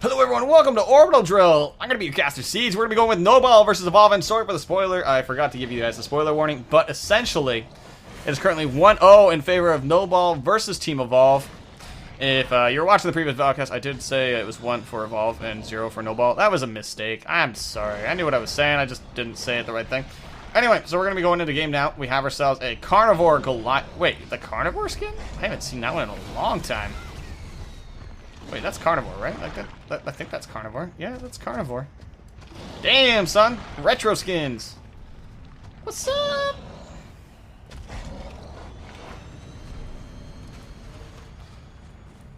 Hello everyone, welcome to Orbital Drill. I'm going to be your caster Seeds. We're going to be going with No Ball versus Evolve, and sorry for the spoiler. I forgot to give you guys the spoiler warning, but essentially, it is currently 1-0 in favor of No Ball versus Team Evolve. If you were watching the previous podcast, I did say it was 1 for Evolve and 0 for No Ball. That was a mistake. I'm sorry. I knew what I was saying, I just didn't say it the right thing. Anyway, so we're going to be going into the game now. We have ourselves a Carnivore Goliath. Wait, the Carnivore skin? I haven't seen that one in a long time. Wait, that's Carnivore, right? Like I think that's Carnivore. Yeah, that's Carnivore. Damn, son. Retro skins. What's up?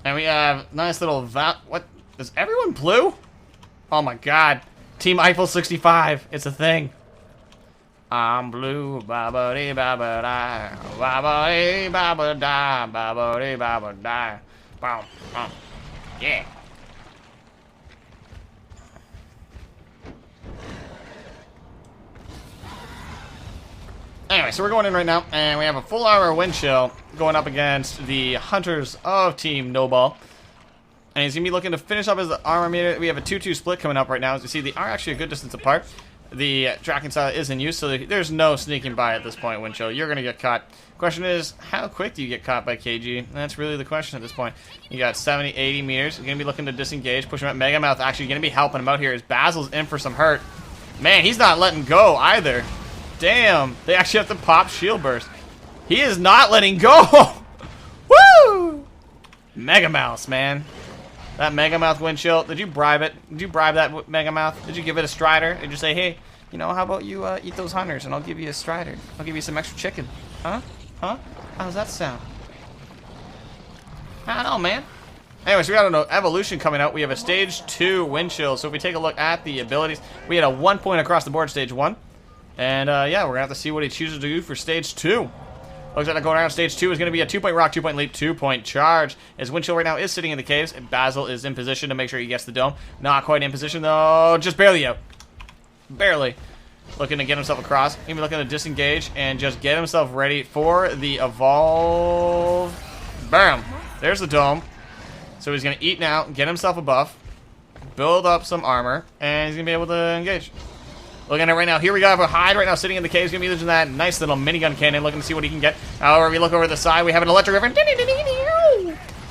And we have nice little what? Is everyone blue? Oh my god. Team Eiffel 65. It's a thing. I'm blue, ba-ba-dee, ba-ba-da, ba-ba-dee, ba-ba-da, ba-ba-dee, ba-ba-da. Boom, boom. Yeah. Anyway, so we're going in right now, and we have a full armor wind chill going up against the Hunters of Team No Ball. And he's going to be looking to finish up his armor meter. We have a 2-2 split coming up right now. As you see, they are actually a good distance apart. The tracking style is in use, so there's no sneaking by at this point, wind chill. You're going to get caught. Question is, how quick do you get caught by KG? That's really the question at this point. You got 70, 80 meters. You're going to be looking to disengage, push him at Mega Mouth. Actually going to be helping him out here as Basil's in for some hurt. Man, he's not letting go either. Damn, they actually have to pop shield burst. He is not letting go. Woo! Mega Mouse, man. That Mega Mouth wind chill. Did you bribe it? Did you bribe that Mega Mouth? Did you give it a strider? Did you say, hey, you know, how about you eat those hunters and I'll give you a strider? I'll give you some extra chicken. Huh? Huh? How does that sound? I don't know, man. Anyways, we got an evolution coming out. We have a stage 2 wind chill. So if we take a look at the abilities, we had a 1 point across the board stage 1. And yeah, we're going to have to see what he chooses to do for stage 2. Looks like going around stage 2 is going to be a 2-point rock, 2-point leap, 2-point charge. As Wind Chill right now is sitting in the caves, and Basil is in position to make sure he gets the dome. Not quite in position though, just barely out. Barely. Looking to get himself across. Maybe looking to disengage and just get himself ready for the evolve. Bam! There's the dome. So he's going to eat now, get himself a buff, build up some armor, and he's going to be able to engage. Looking at it right now, here we go, have a hide right now sitting in the cave. He's going to be using that nice little minigun cannon, looking to see what he can get. However, we look over the side, we have an electric griffin.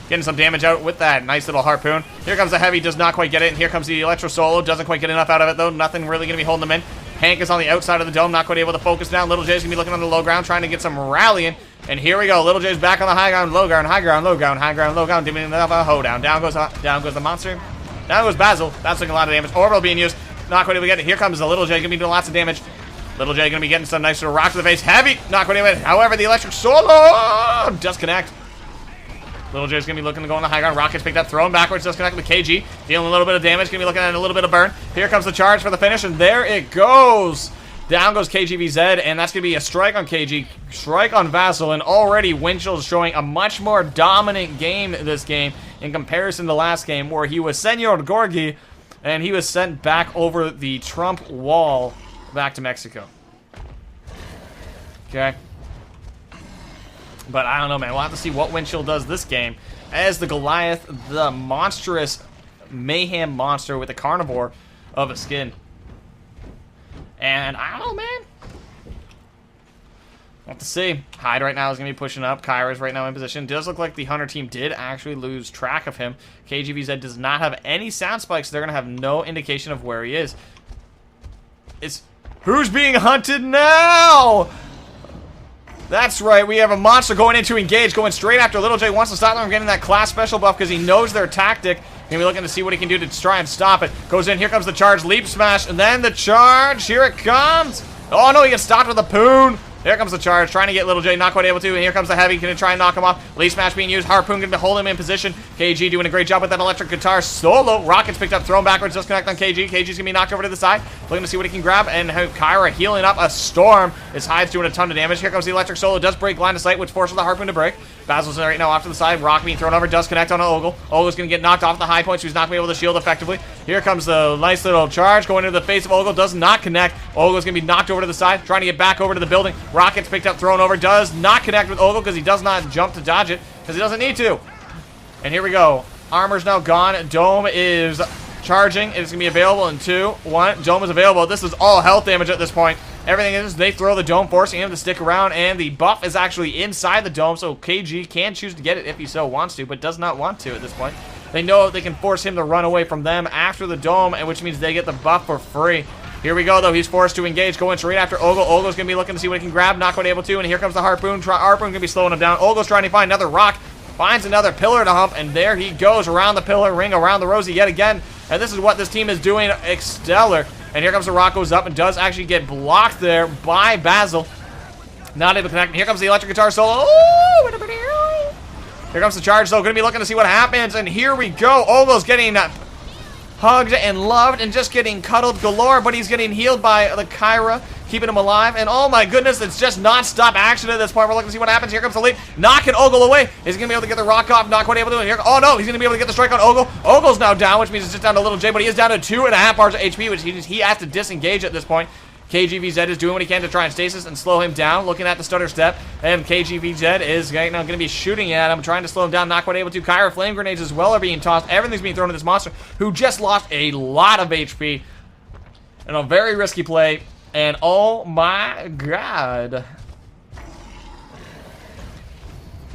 Getting some damage out with that nice little harpoon. Here comes the heavy, does not quite get it. And here comes the electro solo, doesn't quite get enough out of it though. Nothing really going to be holding him in. Hank is on the outside of the dome, not quite able to focus down. Little J's going to be looking on the low ground, trying to get some rallying. And here we go, Little J's back on the high ground, low ground, high ground, low ground, high ground, low ground. Giving enough a hoedown. Down goes the monster. Down goes Basil. That's looking a lot of damage. Orbital being used. Not quite able to get it. Here comes the Little J. Gonna be doing lots of damage. Little J gonna be getting some nice little rocks to the face. Heavy. Not quite able to. However, the electric solo does connect. Little J's gonna be looking to go on the high ground. Rockets picked up, thrown backwards, does connect with KG. Dealing a little bit of damage. Gonna be looking at a little bit of burn. Here comes the charge for the finish, and there it goes. Down goes KGVZ, and that's gonna be a strike on KG, strike on Vassal, and already Winchell is showing a much more dominant game this game in comparison to last game, where he was Senor Gorgi. And he was sent back over the Trump wall back to Mexico. Okay. But I don't know, man. We'll have to see what Wind Chill does this game. As the Goliath, the monstrous mayhem monster with a carnivore of a skin. And I don't know, man. We'll have to see. Hyde right now is going to be pushing up. Kyra's right now in position. Does look like the Hunter team did actually lose track of him. KGVZ does not have any sound spikes. So they're going to have no indication of where he is. It's who's being hunted now? That's right. We have a monster going in to engage. Going straight after Little J. Wants to stop them from getting that class special buff because he knows their tactic. Going to be looking to see what he can do to try and stop it. Goes in. Here comes the charge. Leap smash. And then the charge. Here it comes. Oh, no. He gets stopped with a poon. There comes the charge, trying to get Little J, not quite able to, and here comes the heavy, gonna try and knock him off. Leaf Smash being used, Harpoon gonna hold him in position. KG doing a great job with that electric guitar solo. Rockets picked up, thrown backwards, disconnect on KG. KG's gonna be knocked over to the side, looking to see what he can grab, and Kyra healing up a storm. His Hyde's doing a ton of damage. Here comes the electric solo, does break line of sight, which forces the Harpoon to break. Basil's right now off to the side, Rock being thrown over, does connect on Ogle. Ogle's gonna get knocked off the high point, so he's not gonna be able to shield effectively. Here comes the nice little charge going into the face of Ogle, does not connect. Ogle's gonna be knocked over to the side, trying to get back over to the building. Rockets picked up, thrown over, does not connect with Ogle because he does not jump to dodge it, because he doesn't need to. And here we go. Armor's now gone. Dome is charging. It's going to be available in 2, 1. Dome is available. This is all health damage at this point. Everything is, they throw the dome, forcing him to stick around, and the buff is actually inside the dome, so KG can choose to get it if he so wants to, but does not want to at this point. They know they can force him to run away from them after the dome, and which means they get the buff for free. Here we go, though. He's forced to engage, going straight after Ogle. Ogle's going to be looking to see what he can grab, not quite able to, and here comes the Harpoon. Harpoon going to be slowing him down. Ogle's trying to find another rock, finds another pillar to hump, and there he goes around the pillar, ring around the rosy yet again, and this is what this team is doing stellar. And here comes the rock, goes up and does actually get blocked there by Basil. Not able to connect. Here comes the electric guitar solo. Here comes the charge, so going to be looking to see what happens. And here we go. Ogle's getting hugged and loved and just getting cuddled galore, but he's getting healed by the Kyra, keeping him alive. And oh my goodness, it's just non-stop action at this point. We're looking to see what happens. Here comes the leap, knocking Ogle away. Is he going to be able to get the rock off? Not quite able to do it. Here, oh no, he's going to be able to get the strike on Ogle. Ogle's now down, which means it's just down to Little J, but he is down to 2.5 bars of HP, which he has to disengage at this point. KGVZ is doing what he can to try and stasis and slow him down, looking at the stutter step, and KGVZ is now going to be shooting at him, trying to slow him down, not quite able to. Kyra flame grenades as well are being tossed. Everything's being thrown at this monster, who just lost a lot of HP in a very risky play, and oh my god.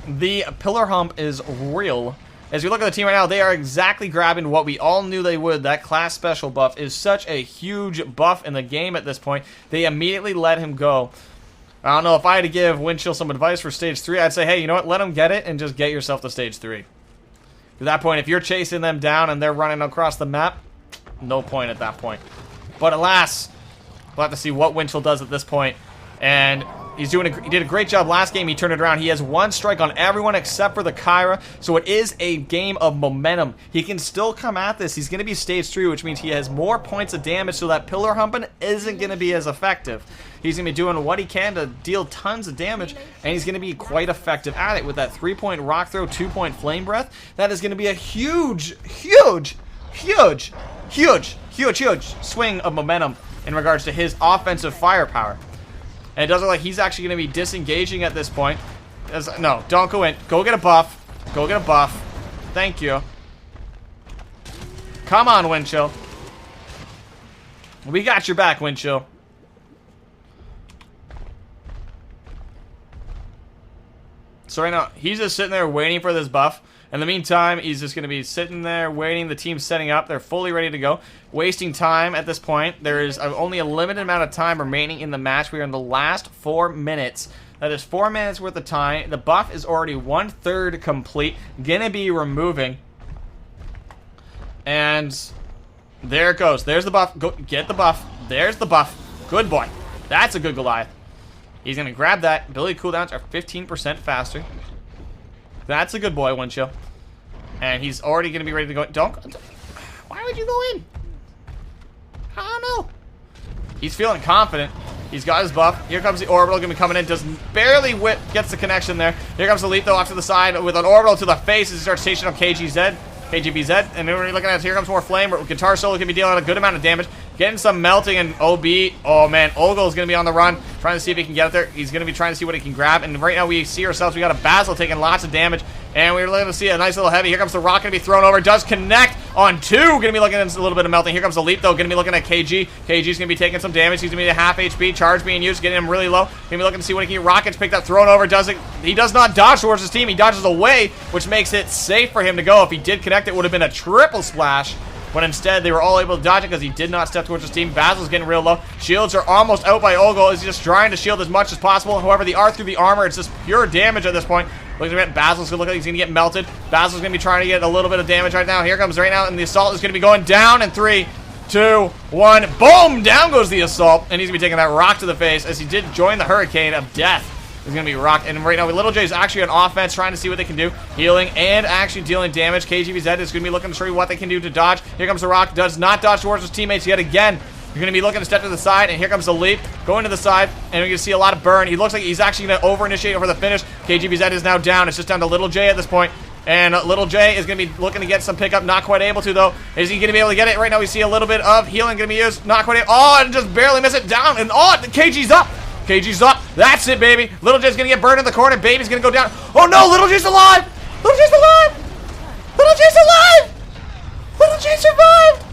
The pillar hump is real. As we look at the team right now, they are exactly grabbing what we all knew they would. That class special buff is such a huge buff in the game at this point. They immediately let him go. I don't know, if I had to give Windchill some advice for stage 3, I'd say, hey, you know what? Let him get it and just get yourself to stage 3. At that point, if you're chasing them down and they're running across the map, no point at that point. But alas, we'll have to see what Windchill does at this point. And he did a great job last game. He turned it around. He has 1 strike on everyone except for the Kyra. So it is a game of momentum. He can still come at this. He's going to be stage 3, which means he has more points of damage, so that pillar humping isn't going to be as effective. He's going to be doing what he can to deal tons of damage, and he's going to be quite effective at it with that 3-point rock throw, 2-point flame breath. That is going to be a huge swing of momentum in regards to his offensive firepower. And it does look like he's actually going to be disengaging at this point. No, don't go in. Go get a buff. Go get a buff. Thank you. Come on, Windchill. We got your back, Windchill. So right now, he's just sitting there waiting for this buff. In the meantime, he's just going to be sitting there waiting. The team's setting up. They're fully ready to go. Wasting time at this point. There is only a limited amount of time remaining in the match. We are in the last 4 minutes. That is 4 minutes worth of time. The buff is already 1/3 complete. Gonna be removing. And there it goes. There's the buff. Go get the buff. There's the buff. Good boy. That's a good Goliath. He's going to grab that. Ability cooldowns are 15% faster. That's a good boy, Windchill. And he's already going to be ready to go. Don't. Why would you go in? I don't know. He's feeling confident. He's got his buff. Here comes the orbital. Going to be coming in. Does barely gets the connection there. Here comes the leap, though, off to the side with an orbital to the face as he starts chasing up KGVZ. And then we're looking at here comes more flame. Guitar solo can be dealing a good amount of damage. Getting some melting, and OB. Oh, man. Ogle is going to be on the run. Trying to see if he can get up there. He's going to be trying to see what he can grab. And right now we see ourselves. We got a Basil taking lots of damage. And we're looking to see a nice little heavy. Here comes the rock. Going to be thrown over. Does connect on 2. Going to be looking at a little bit of melting. Here comes the leap, though. Going to be looking at KG. KG's going to be taking some damage. He's going to be at half HP. Charge being used. Getting him really low. Going to be looking to see what he can. Rockets picked up. Thrown over. He does not dodge towards his team. He dodges away, which makes it safe for him to go. If he did connect, it would have been a triple splash. But instead, they were all able to dodge it because he did not step towards his team. Basil's getting real low. Shields are almost out by Ogle. He's just trying to shield as much as possible. However, the R through the armor, it's just pure damage at this point. Looking at Basil's going to look like he's going to get melted. Basil's going to be trying to get a little bit of damage right now. Here comes right now, and the assault is going to be going down in 3, 2, 1. Boom! Down goes the assault, and he's going to be taking that rock to the face as he did join the hurricane of death. He's going to be rocked. And right now, Little J is actually on offense, trying to see what they can do. Healing and actually dealing damage. KGVZ is going to be looking to show you what they can do to dodge. Here comes the rock. Does not dodge towards his teammates yet again. You're going to be looking to step to the side, and here comes the leap. Going to the side, and we're going to see a lot of burn. He looks like he's actually going to over-initiate over the finish. KGVZ is now down. It's just down to Little J at this point. And Little J is going to be looking to get some pickup. Not quite able to, though. Is he going to be able to get it? Right now, we see a little bit of healing going to be used. Not quite able. Oh, and just barely miss it. Down. And oh, KG's up. KG's up. That's it, baby. Little J's going to get burned in the corner. Baby's going to go down. Oh, no. Little J's alive. Little J's alive. Little J's alive. Little J survived.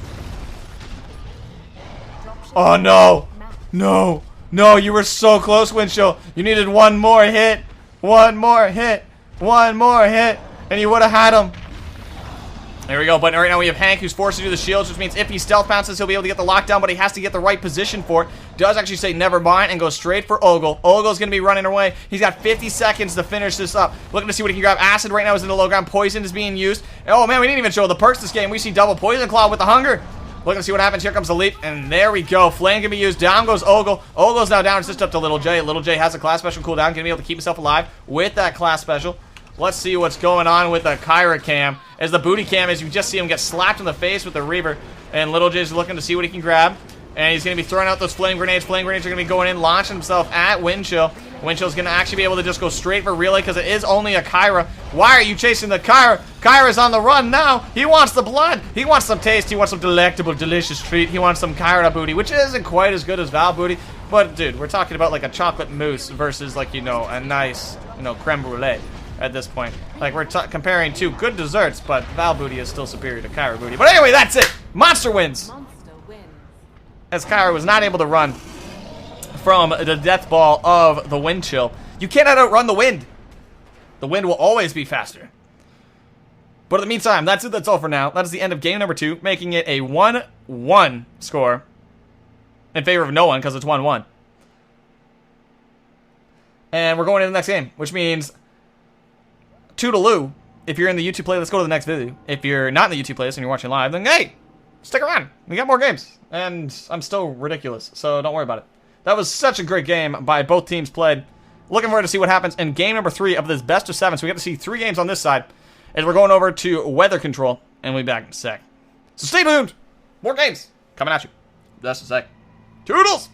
Oh, no. No. No, you were so close, Winchell. You needed one more hit. One more hit. One more hit. And you would have had him. There we go, but right now we have Hank, who's forced to do the shields, which means if he stealth bounces, he'll be able to get the lockdown, but he has to get the right position for it. Does actually say never mind and goes straight for Ogle. Ogle's going to be running away. He's got 50 seconds to finish this up. Looking to see what he can grab. Acid right now is in the low ground. Poison is being used. Oh, man, we didn't even show the perks this game. We see double Poison Claw with the hunger. Looking to see what happens. Here comes the leap, and there we go. Flame can be used. Down goes Ogle. Ogle's now down. It's just up to Little J. Little J has a class special cooldown. Going to be able to keep himself alive with that class special. Let's see what's going on with the Kyra cam. As the booty cam is, you just see him get slapped in the face with the Reaver. And Little J's looking to see what he can grab. And he's going to be throwing out those flame grenades. Flame grenades are going to be going in, launching himself at Windchill. Windchill's going to actually be able to just go straight for Relay because it is only a Kyra. Why are you chasing the Kyra? Kyra's on the run now. He wants the blood. He wants some taste. He wants some delectable, delicious treat. He wants some Kyra booty, which isn't quite as good as Val booty. But, dude, we're talking about like a chocolate mousse versus like, you know, a nice, you know, creme brulee. At this point, like we're comparing two good desserts, but Val booty is still superior to Kyra booty. But anyway, that's it. Monster wins. As Kyra was not able to run from the death ball of the wind chill. You cannot outrun the wind. The wind will always be faster. But in the meantime, that's it. That's all for now. That is the end of game number 2, making it a 1-1 score in favor of no one because it's 1-1. And we're going into the next game, which means toodaloo. If you're in the YouTube play, let's go to the next video. If you're not in the YouTube playlist and you're watching live, then hey, stick around. We got more games. And I'm still ridiculous, so don't worry about it. That was such a great game by both teams played. Looking forward to see what happens in game number 3 of this best of 7. So we get to see 3 games on this side. As we're going over to weather control, and we'll be back in a sec. So stay tuned. More games coming at you. Just a sec. Toodles!